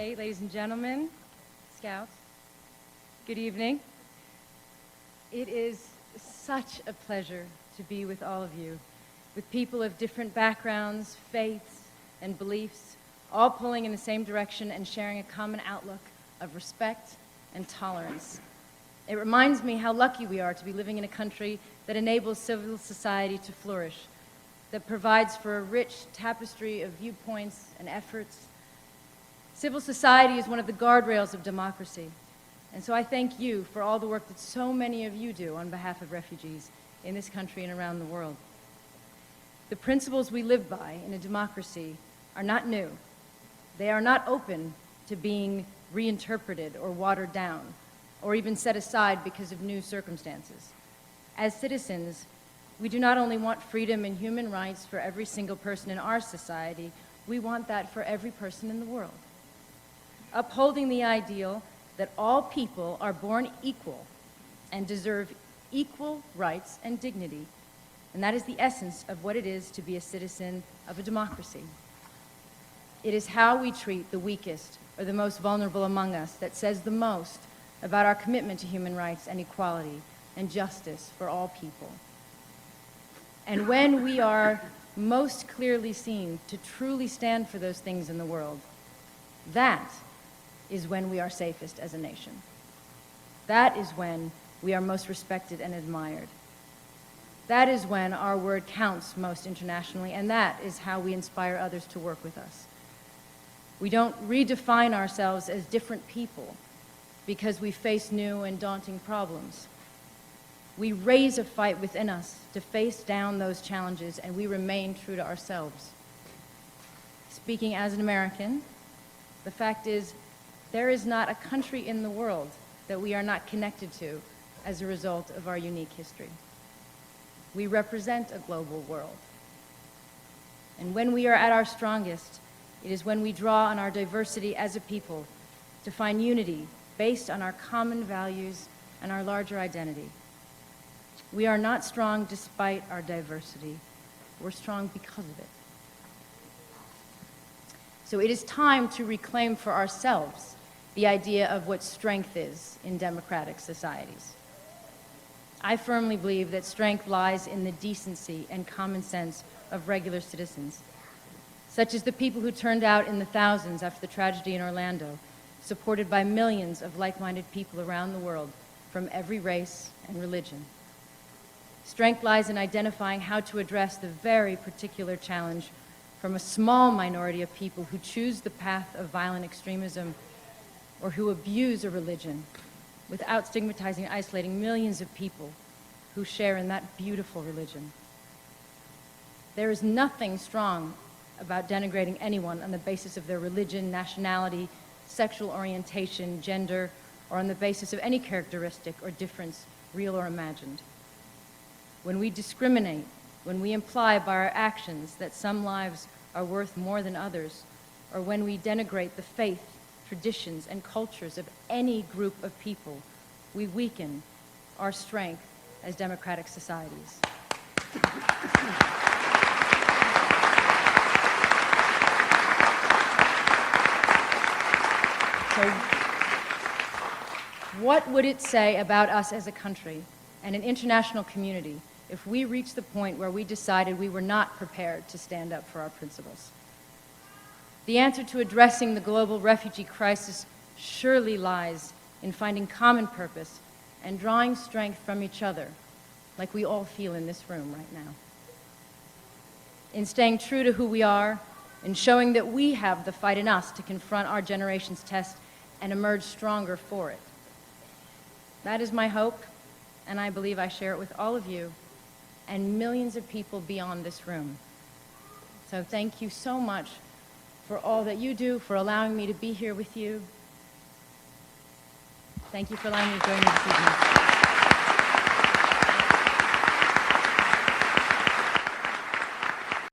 Okay, ladies and gentlemen, Scouts, good evening. It is such a pleasure to be with all of you, with people of different backgrounds, faiths, and beliefs, all pulling in the same direction and sharing a common outlook of respect and tolerance. It reminds me how lucky we are to be living in a country that enables civil society to flourish, that provides for a rich tapestry of viewpoints and efforts. Civil society is one of the guardrails of democracy, and so I thank you for all the work that so many of you do on behalf of refugees in this country and around the world. The principles we live by in a democracy are not new. They are not open to being reinterpreted or watered down, or even set aside because of new circumstances. As citizens, we do not only want freedom and human rights for every single person in our society, we want that for every person in the world. Upholding the ideal that all people are born equal and deserve equal rights and dignity, and that is the essence of what it is to be a citizen of a democracy. It is how we treat the weakest or the most vulnerable among us that says the most about our commitment to human rights and equality and justice for all people. And when we are most clearly seen to truly stand for those things in the world, that is when we are safest as a nation. That is when we are most respected and admired. That is when our word counts most internationally, and that is how we inspire others to work with us. We don't redefine ourselves as different people because we face new and daunting problems. We raise a fight within us to face down those challenges, and we remain true to ourselves. Speaking as an American, the fact is, there is not a country in the world that we are not connected to as a result of our unique history. We represent a global world. And when we are at our strongest, it is when we draw on our diversity as a people to find unity based on our common values and our larger identity. We are not strong despite our diversity. We're strong because of it. So it is time to reclaim for ourselves the idea of what strength is in democratic societies. I firmly believe that strength lies in the decency and common sense of regular citizens, such as the people who turned out in the thousands after the tragedy in Orlando, supported by millions of like-minded people around the world from every race and religion. Strength lies in identifying how to address the very particular challenge from a small minority of people who choose the path of violent extremism or who abuse a religion without stigmatizing and isolating millions of people who share in that beautiful religion. There is nothing strong about denigrating anyone on the basis of their religion, nationality, sexual orientation, gender, or on the basis of any characteristic or difference, real or imagined. When we discriminate, when we imply by our actions that some lives are worth more than others, or when we denigrate the faith, traditions, and cultures of any group of people, we weaken our strength as democratic societies. So, what would it say about us as a country and an international community if we reached the point where we decided we were not prepared to stand up for our principles? The answer to addressing the global refugee crisis surely lies in finding common purpose and drawing strength from each other, like we all feel in this room right now. In staying true to who we are, in showing that we have the fight in us to confront our generation's test and emerge stronger for it. That is my hope, and I believe I share it with all of you and millions of people beyond this room. So thank you so much for all that you do, for allowing me to be here with you. Thank you for allowing me to join you this evening.